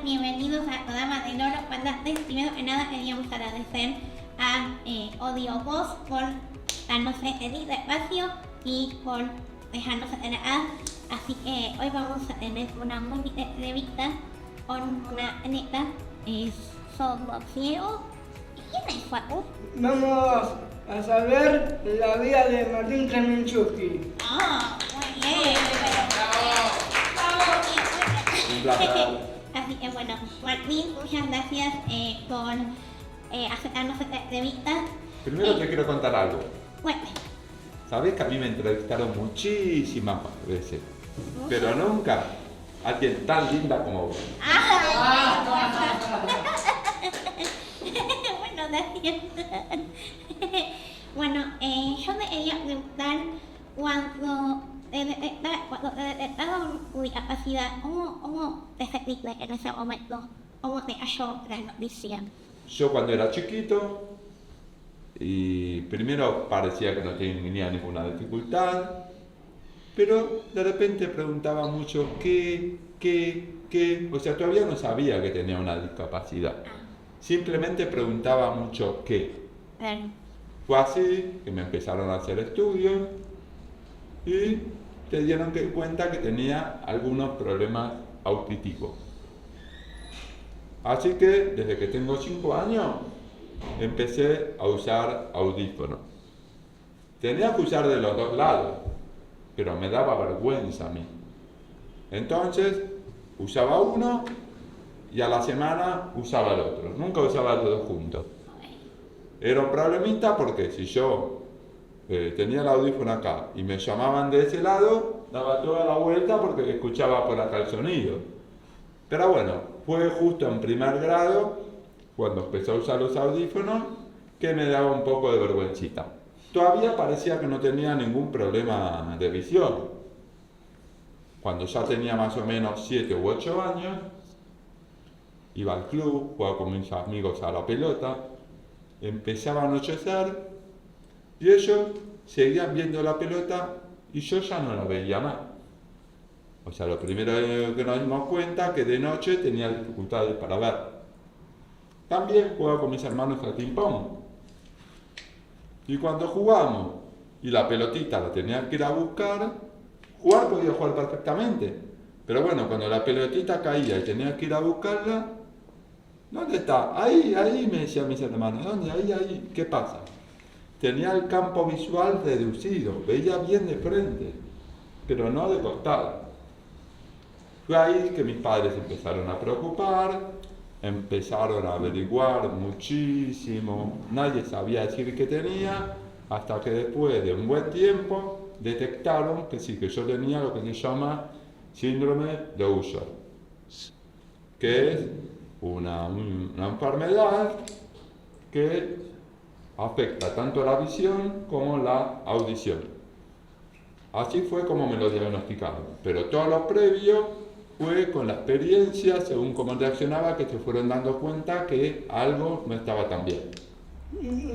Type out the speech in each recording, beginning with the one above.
bienvenidos al programa de Loro Parlantes. Primero que nada queríamos agradecer a Audio Voz por darnos el espacio y por dejarnos entrar. Así que hoy vamos a tener una muy entrevista con una neta sordo-ciego. ¿Quién es Facu? Vamos a saber la vida de Martín Kremenchuk. ¡Ah! Muy bien. Así que bueno, Martín, muchas gracias por aceptarnos esta entrevista. Primero te quiero contar algo. Bueno, Sabés que a mí me entrevistaron muchísimas veces, pero nunca a alguien tan linda como vos. Bueno, gracias. Bueno, yo me quería preguntar cuando te detectaron tu discapacidad, ¿cómo te sentiste en ese momento? ¿Cómo te cayó la noticia? Yo cuando era chiquito, y primero parecía que no tenía ninguna dificultad, pero de repente preguntaba mucho qué, o sea, todavía no sabía que tenía una discapacidad. Simplemente preguntaba mucho qué. Fue así que me empezaron a hacer estudios y se dieron cuenta que tenía algunos problemas auditivos. Así que desde que tengo 5 años empecé a usar audífonos. Tenía que usar de los dos lados, pero me daba vergüenza a mí. Entonces usaba uno y a la semana usaba el otro. Nunca usaba los dos juntos. Era un problemita porque si yo tenía el audífono acá y me llamaban de ese lado, daba toda la vuelta porque escuchaba por acá el sonido. Pero bueno, fue justo en primer grado, cuando empecé a usar los audífonos, que me daba un poco de vergüencita. Todavía parecía que no tenía ningún problema de visión. Cuando ya tenía más o menos 7 u 8 años, iba al club, jugaba con mis amigos a la pelota, empezaba a anochecer y ellos seguían viendo la pelota y yo ya no la veía más. O sea, lo primero que nos dimos cuenta que de noche tenía dificultades para ver. También jugaba con mis hermanos al ping-pong. Y cuando jugamos y la pelotita la tenía que ir a buscar, jugar podía jugar perfectamente. Pero bueno, cuando la pelotita caía y tenía que ir a buscarla, ¿dónde está? Ahí, me decían mis hermanos. ¿Dónde? Ahí. ¿Qué pasa? Tenía el campo visual reducido, veía bien de frente, pero no de costado. Fue ahí que mis padres empezaron a preocupar, empezaron a averiguar muchísimo, nadie sabía decir qué tenía, hasta que después de un buen tiempo detectaron que sí, que yo tenía lo que se llama síndrome de Usher, que es una enfermedad que afecta tanto la visión como la audición. Así fue como me lo diagnosticaron, pero todo lo previo fue con la experiencia, según cómo reaccionaba, que se fueron dando cuenta que algo no estaba tan bien.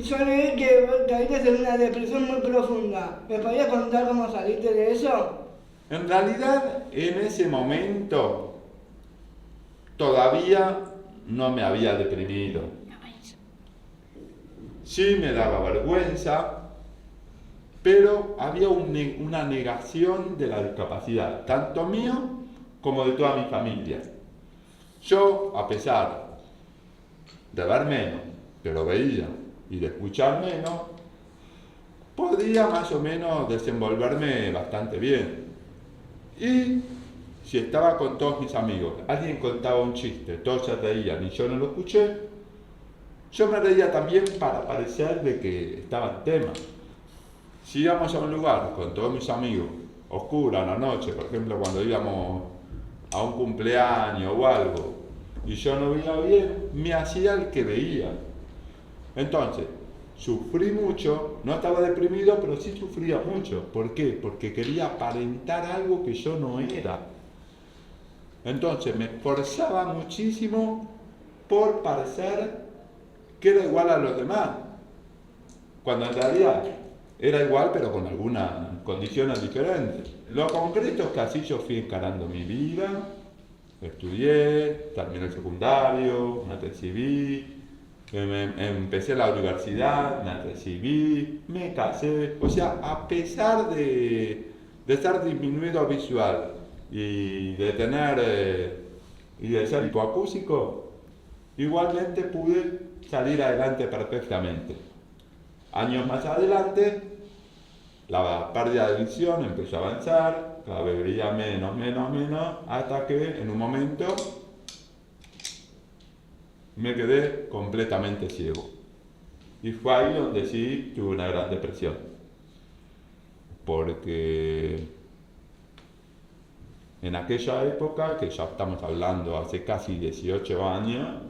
Yo leí que vos caíste en una depresión muy profunda. ¿Me podías contar cómo saliste de eso? En realidad, en ese momento, todavía no me había deprimido. Sí me daba vergüenza, pero había una negación de la discapacidad, tanto mío como de toda mi familia. Yo, a pesar de ver menos, pero veía, y de escuchar menos, podía más o menos desenvolverme bastante bien. Y si estaba con todos mis amigos, alguien contaba un chiste, todos se reían y yo no lo escuché, yo me reía también para parecer de que estaba en tema. Si íbamos a un lugar con todos mis amigos, oscura, en la noche, por ejemplo, cuando íbamos a un cumpleaños o algo, y yo no veía bien, me hacía el que veía. Entonces, sufrí mucho, no estaba deprimido, pero sí sufría mucho. ¿Por qué? Porque quería aparentar algo que yo no era. Entonces, me esforzaba muchísimo por parecer que era igual a los demás, cuando en realidad era igual, pero con algunas condiciones diferentes. Lo concreto es que así yo fui encarando mi vida, Estudié, terminé el secundario, me recibí, empecé la universidad, me recibí, me casé. O sea, a pesar de estar disminuido visual y de tener y de ser hipoacúsico, igualmente pude salir adelante perfectamente. Años más adelante, la pérdida de visión empezó a avanzar, cada vez veía menos, hasta que en un momento me quedé completamente ciego. Y fue ahí donde sí tuve una gran depresión. Porque en aquella época, que ya estamos hablando hace casi 18 años,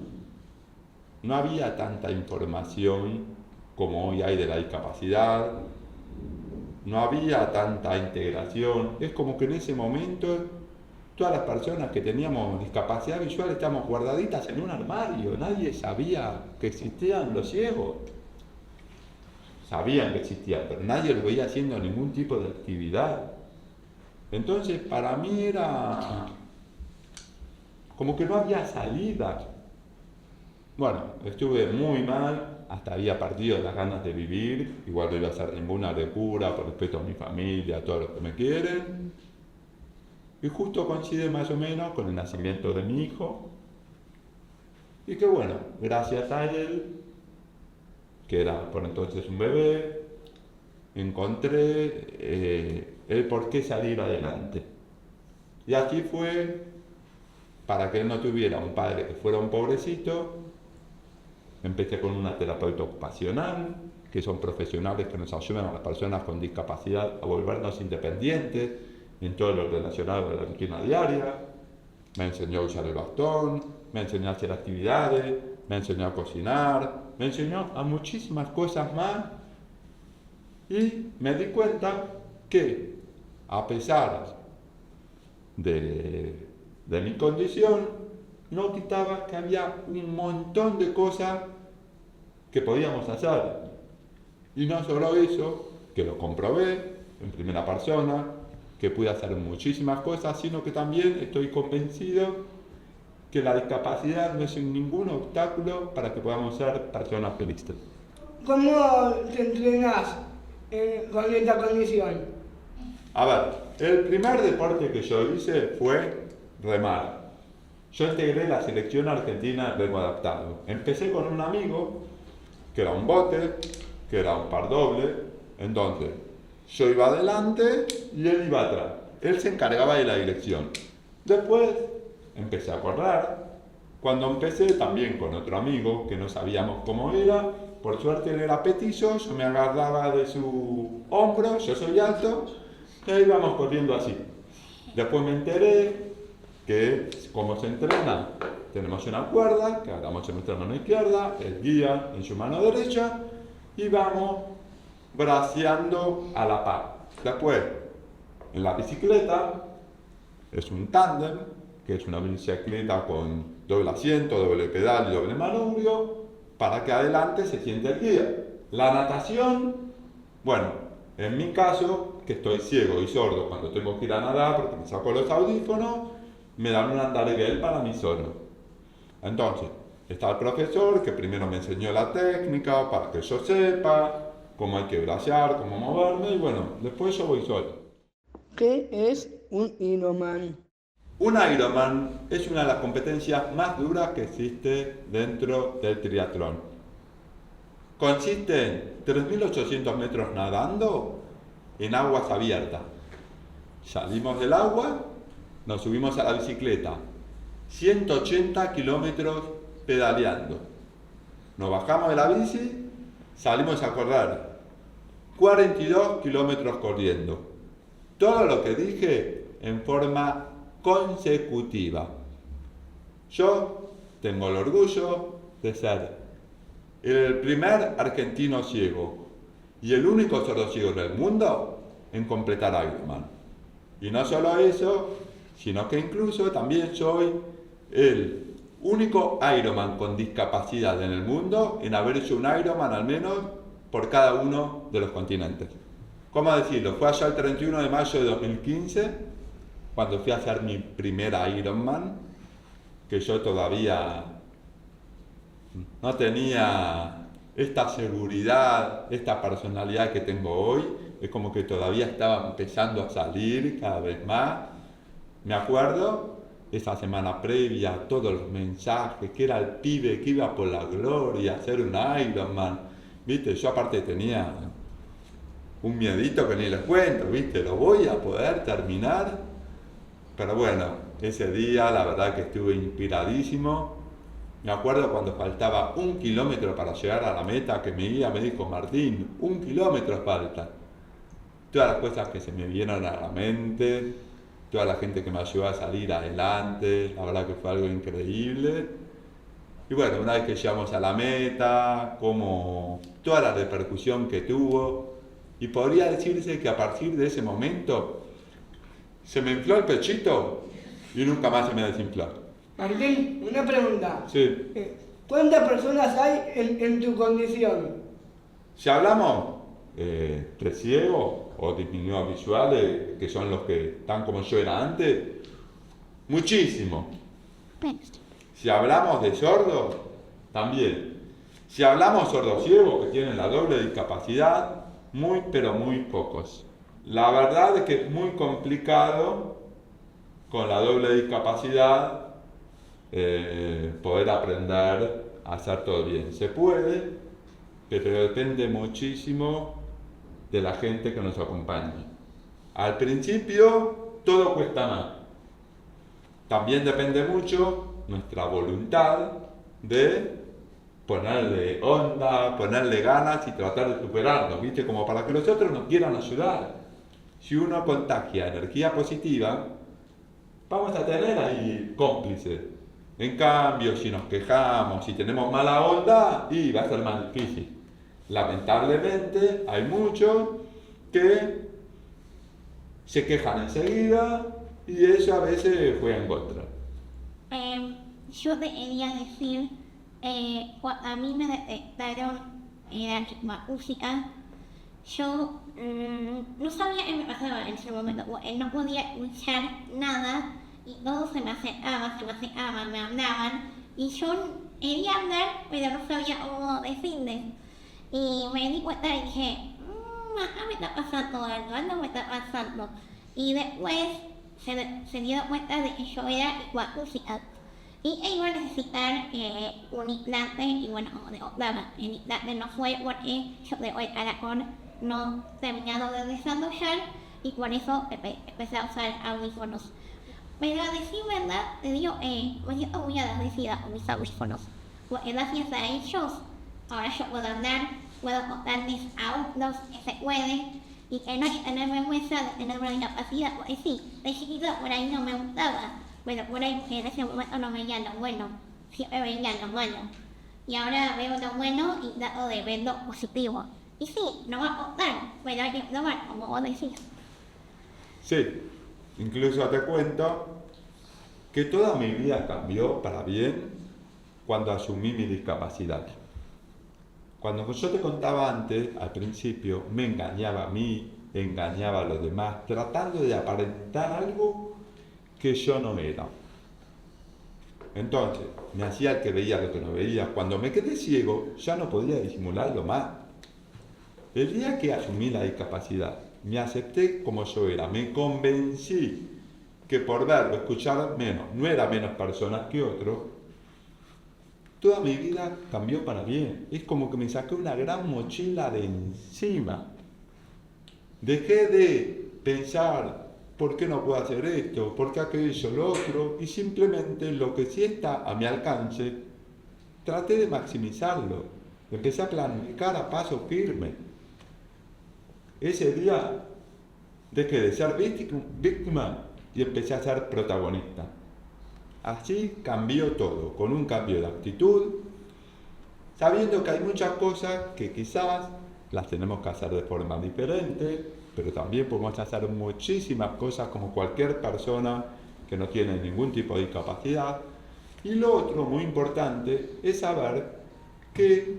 no había tanta información como hoy hay de la discapacidad, no había tanta integración. Es como que en ese momento todas las personas que teníamos discapacidad visual estábamos guardaditas en un armario, nadie sabía que existían los ciegos. Sabían que existían, pero nadie lo veía haciendo ningún tipo de actividad. Entonces para mí era como que no había salida. Bueno, estuve muy mal, hasta había perdido las ganas de vivir, igual no iba a hacer ninguna locura por respeto a mi familia, a todos los que me quieren. Y justo coincide más o menos con el nacimiento de mi hijo. Y que bueno, gracias a él, que era por entonces un bebé, encontré el por qué salir adelante. Y aquí fue para que él no tuviera un padre que fuera un pobrecito. Empecé con una terapeuta ocupacional, que son profesionales que nos ayudan a las personas con discapacidad a volvernos independientes en todo lo relacionado a la rutina diaria. Me enseñó a usar el bastón, me enseñó a hacer actividades, me enseñó a cocinar, me enseñó a muchísimas cosas más. Y me di cuenta que, a pesar de mi condición, no quitaba que había un montón de cosas que podíamos hacer. Y no solo eso, que lo comprobé en primera persona, que pude hacer muchísimas cosas, sino que también estoy convencido que la discapacidad no es ningún obstáculo para que podamos ser personas felices. ¿Cómo te entrenas con esta condición? A ver, el primer deporte que yo hice fue remar. Yo integré la selección argentina de remo adaptado. Empecé con un amigo que era un bote, que era un par doble. Entonces, yo iba adelante y él iba atrás. Él se encargaba de la dirección. Después empecé a correr. Cuando empecé también con otro amigo que no sabíamos cómo era, por suerte él era petizo, yo me agarraba de su hombro, yo soy alto, y ahí íbamos corriendo así. Después me enteré que como se entrena, tenemos una cuerda que agarramos en nuestra mano izquierda, el guía en su mano derecha y vamos braceando a la par. Después, en la bicicleta, es un tándem, que es una bicicleta con doble asiento, doble pedal y doble manubrio, para que adelante se siente el guía. La natación, bueno, en mi caso, que estoy ciego y sordo cuando tengo que ir a nadar porque me saco los audífonos, me dan un andarguel para mí solo. Entonces, está el profesor que primero me enseñó la técnica para que yo sepa cómo hay que bracear, cómo moverme, y bueno, después yo voy solo. ¿Qué es un Ironman? Un Ironman es una de las competencias más duras que existe dentro del triatlón. Consiste en 3.800 metros nadando en aguas abiertas. Salimos del agua, nos subimos a la bicicleta, 180 kilómetros pedaleando. Nos bajamos de la bici, salimos a correr, 42 kilómetros corriendo. Todo lo que dije en forma consecutiva. Yo tengo el orgullo de ser el primer argentino ciego y el único sordo ciego del mundo en completar Ironman. Y no solo eso, sino que incluso también soy el único Ironman con discapacidad en el mundo en haber hecho un Ironman al menos por cada uno de los continentes. ¿Cómo decirlo? Fue allá el 31 de mayo de 2015 cuando fui a hacer mi primer Ironman que yo todavía no tenía esta seguridad, esta personalidad que tengo hoy. Es como que todavía estaba empezando a salir cada vez más. Me acuerdo esa semana previa, todos los mensajes, que era el pibe que iba por la gloria a hacer un Ironman. ¿Viste? Yo aparte tenía un miedito que ni les cuento, ¿viste? ¿Lo voy a poder terminar? Pero bueno, ese día la verdad que estuve inspiradísimo. Me acuerdo cuando faltaba 1 kilómetro para llegar a la meta, que me dijo Martín, 1 kilómetro falta. Todas las cosas que se me vinieron a la mente, toda la gente que me ayudó a salir adelante, la verdad que fue algo increíble. Y bueno, una vez que llegamos a la meta, como toda la repercusión que tuvo, y podría decirse que a partir de ese momento se me infló el pechito y nunca más se me desinfló. Martín, una pregunta. Sí. ¿Cuántas personas hay en tu condición? Si hablamos de ciegos o disminuidos visuales, que son los que están como yo era antes, muchísimo. Si hablamos de sordos, también. Si hablamos sordos-ciegos que tienen la doble discapacidad, muy pero muy pocos. La verdad es que es muy complicado con la doble discapacidad poder aprender a hacer todo bien. Se puede, pero depende muchísimo de la gente que nos acompaña. Al principio todo cuesta más. También depende mucho nuestra voluntad de ponerle onda, ponerle ganas y tratar de superarnos, ¿viste? Como para que los otros nos quieran ayudar. Si uno contagia energía positiva, vamos a tener ahí cómplices. En cambio, si nos quejamos, si tenemos mala onda, y va a ser más difícil. Lamentablemente, hay muchos que se quejan enseguida y eso a veces juega en contra. Yo debería decir, cuando a mí me detectaron la música, yo no sabía qué me pasaba en ese momento, porque no podía escuchar nada y todos se me acercaban, me hablaban y yo quería hablar, pero no sabía cómo decirles. Y me di cuenta y dije, me está pasando algo me está pasando. Y después se dio cuenta de que yo era música. Y iba a necesitar un implante y bueno, como de octava. El implante no fue porque yo de hoy caracol no terminado de desarrollar y por eso empecé a usar audífonos. Pero a decir verdad, te digo, me siento muy agradecida con mis audífonos. Porque gracias a ellos, ahora yo puedo hablar, puedo contarles a otros que se pueden y que no hay que tener vergüenza de tener una discapacidad. Porque sí, de chiquita por ahí no me gustaba. Bueno, por ahí en ese momento no veía lo bueno, siempre veía lo malo. Y ahora veo lo bueno y trato de ver lo positivo. Y sí, no va a costar, pero hay que probar, como vos decís. Sí, incluso te cuento que toda mi vida cambió para bien cuando asumí mi discapacidad. Cuando yo te contaba antes, al principio, me engañaba a mí, engañaba a los demás, tratando de aparentar algo que yo no era. Entonces, me hacía el que veía lo que no veía. Cuando me quedé ciego, ya no podía disimularlo más. El día que asumí la discapacidad, me acepté como yo era, me convencí que por verlo, escuchar menos, no era menos personas que otros. Toda mi vida cambió para bien. Es como que me saqué una gran mochila de encima. Dejé de pensar, ¿por qué no puedo hacer esto? ¿Por qué aquello, lo otro? Y simplemente lo que sí está a mi alcance, traté de maximizarlo. Empecé a planificar a paso firme. Ese día dejé de ser víctima y empecé a ser protagonista. Así cambió todo, con un cambio de actitud, sabiendo que hay muchas cosas que quizás las tenemos que hacer de forma diferente, pero también podemos hacer muchísimas cosas como cualquier persona que no tiene ningún tipo de discapacidad. Y lo otro muy importante es saber que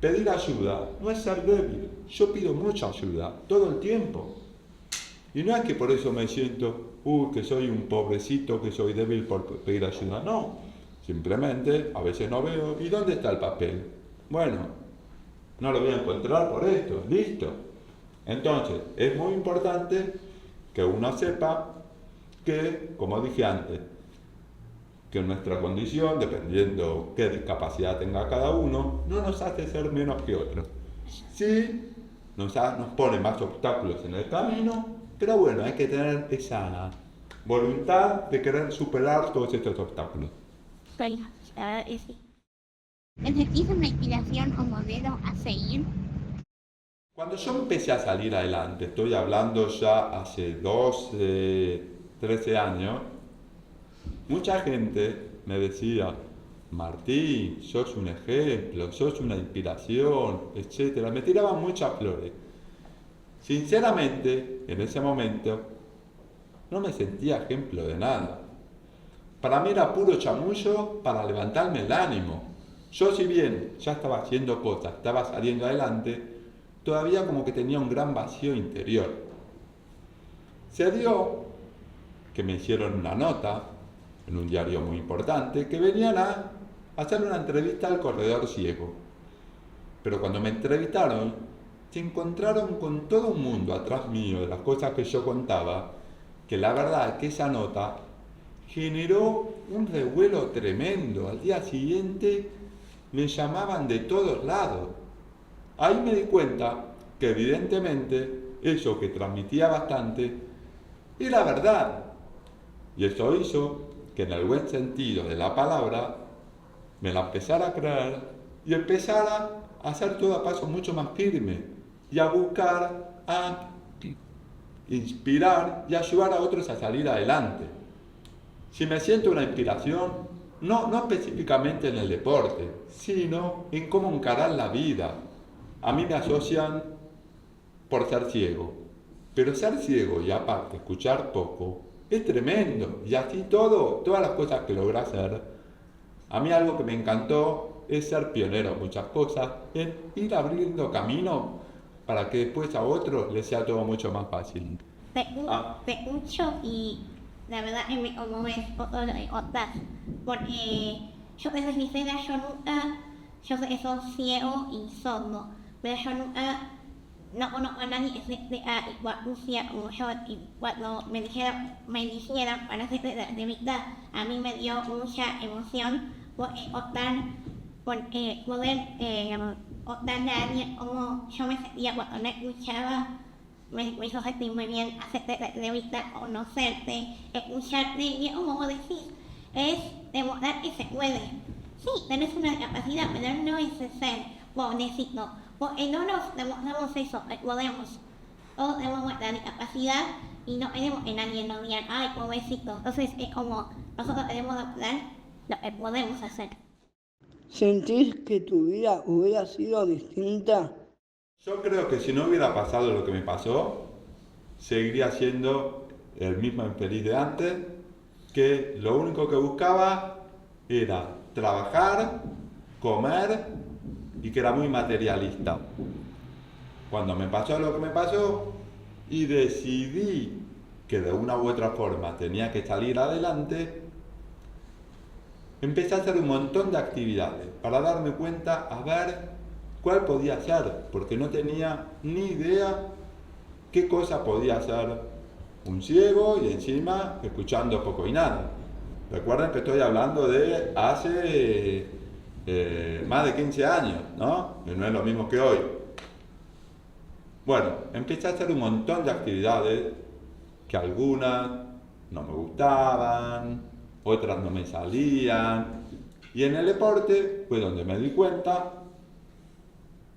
pedir ayuda no es ser débil. Yo pido mucha ayuda todo el tiempo. Y no es que por eso me siento, que soy un pobrecito, que soy débil por pedir ayuda. No, simplemente a veces no veo. ¿Y dónde está el papel? Bueno, no lo voy a encontrar por esto, listo. Entonces, es muy importante que uno sepa que, como dije antes, que nuestra condición, dependiendo qué discapacidad tenga cada uno, no nos hace ser menos que otros. Sí, nos pone más obstáculos en el camino, pero bueno, hay que tener esa voluntad de querer superar todos estos obstáculos. Pues, la verdad es que sí. ¿Necesitas una inspiración o modelo a seguir? Cuando yo empecé a salir adelante, estoy hablando ya hace 12, 13 años, mucha gente me decía, Martín, sos un ejemplo, sos una inspiración, etc. Me tiraban muchas flores. Sinceramente, en ese momento, no me sentía ejemplo de nada. Para mí era puro chamullo para levantarme el ánimo. Yo, si bien ya estaba haciendo cosas, estaba saliendo adelante, todavía como que tenía un gran vacío interior. Se dio que me hicieron una nota en un diario muy importante, que venían a hacer una entrevista al corredor ciego. Pero cuando me entrevistaron, se encontraron con todo un mundo atrás mío de las cosas que yo contaba, que la verdad es que esa nota generó un revuelo tremendo. Al día siguiente me llamaban de todos lados. Ahí me di cuenta que evidentemente eso que transmitía bastante era verdad. Y eso hizo que en el buen sentido de la palabra me la empezara a creer y empezara a hacer todo a paso mucho más firme y a buscar, a inspirar y ayudar a otros a salir adelante. Si me siento una inspiración, no específicamente en el deporte, sino en cómo encarar la vida. A mí me asocian por ser ciego, pero ser ciego y aparte escuchar poco es tremendo, y así todas las cosas que logré hacer. A mí algo que me encantó es ser pionero en muchas cosas, en ir abriendo camino para que después a otros les sea todo mucho más fácil. Te escucho y la verdad que me conmueve todo lo que contás, porque yo desde sincera, yo soy ciego y sordo, pero yo nunca, no conozco a nadie que sea igual lucía como yo, y cuando me dijeron para hacer la entrevista, a mí me dio mucha emoción porque poder contarle a alguien cómo yo me sentía cuando me escuchaba. Me hizo sentir muy bien hacerte la entrevista, conocerte, escucharte, y como decís, es demostrar que se puede. Sí, tenés una capacidad, pero no es ser pobrecito, porque no nos demostramos eso, podemos. Todos tenemos nuestra capacidad y no queremos que nadie nos diga, ay, pobrecito. Entonces es como, nosotros tenemos que hablar lo que podemos hacer. ¿Sentís que tu vida hubiera sido distinta? Yo creo que si no hubiera pasado lo que me pasó, seguiría siendo el mismo infeliz de antes, que lo único que buscaba era trabajar, comer y que era muy materialista. Cuando me pasó lo que me pasó y decidí que de una u otra forma tenía que salir adelante, empecé a hacer un montón de actividades para darme cuenta a ver cuál podía ser, porque no tenía ni idea qué cosa podía hacer un ciego y encima escuchando poco y nada. Recuerden que estoy hablando de hace más de 15 años, ¿no? Y no es lo mismo que hoy. Bueno, empecé a hacer un montón de actividades que algunas no me gustaban, otras no me salían, y en el deporte fue donde me di cuenta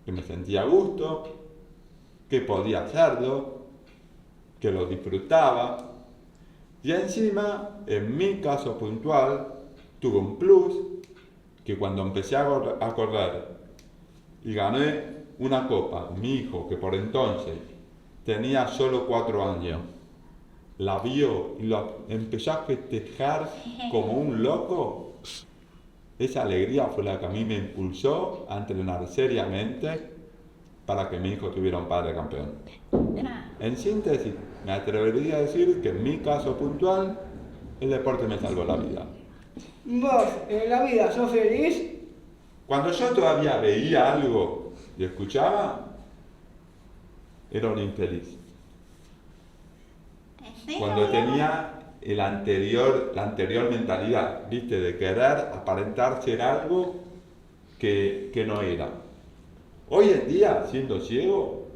que me sentía a gusto, que podía hacerlo, que lo disfrutaba, y encima, en mi caso puntual, tuve un plus, que cuando empecé a correr y gané una copa, mi hijo, que por entonces tenía solo 4 años, la vio y lo empezó a festejar como un loco. Esa alegría fue la que a mí me impulsó a entrenar seriamente para que mi hijo tuviera un padre campeón. En síntesis, me atrevería a decir que en mi caso puntual, el deporte me salvó la vida. ¿Vos en la vida sos feliz? Cuando yo todavía veía algo y escuchaba, era un infeliz. ¿En serio? Cuando tenía la anterior mentalidad, ¿viste? De querer aparentar ser algo que no era. Hoy en día, siendo ciego,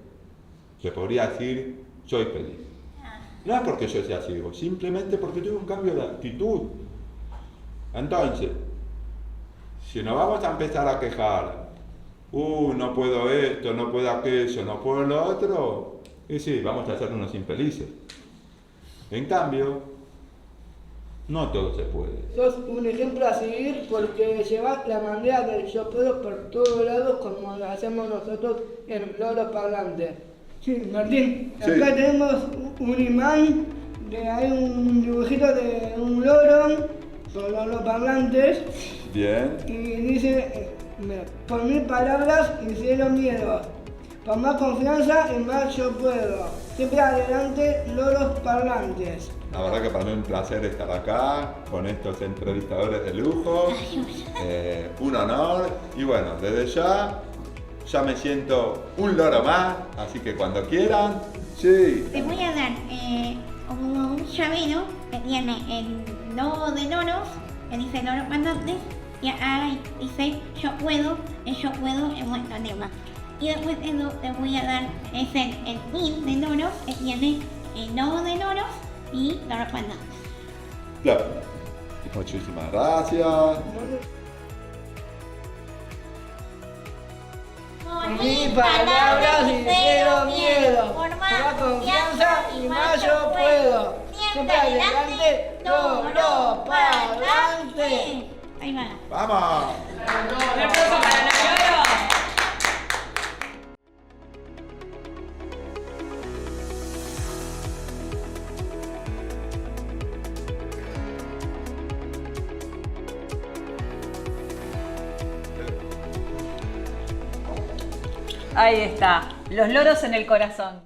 se podría decir, soy feliz. No es porque yo sea ciego, simplemente porque tuve un cambio de actitud. Entonces, si nos vamos a empezar a quejar, no puedo esto, no puedo aquello, no puedo lo otro, y sí, vamos a ser unos infelices. En cambio, no todo se puede. Sos un ejemplo a seguir porque llevas la bandera del yo puedo por todos lados como lo hacemos nosotros en Loro Parlante. Sí, Martín, Sí. acá tenemos un imán, hay un dibujito de un loro con los parlantes Bien. y dice, mira, por mil palabras y cero miedo, por más confianza y más yo puedo. Siempre adelante, loros parlantes. La verdad que para mí es un placer estar acá con estos entrevistadores de lujo. Un honor. Y bueno, desde ya me siento un loro más, así que cuando quieran, sí. Te voy a dar un llavero que tiene el logo de loros, que dice loros pandantes, y ahí dice yo puedo es vuestro lema. Y después de eso te voy a dar el pin de loros que tiene el logo de loros y loros pandantes. Claro. Muchísimas gracias. Con Mil palabras y cero miedo, por más confianza y más yo puedo. Siempre adelante, loro parlante. Ahí va. ¡Vamos! Un aplauso para los loros. Ahí está, los loros en el corazón.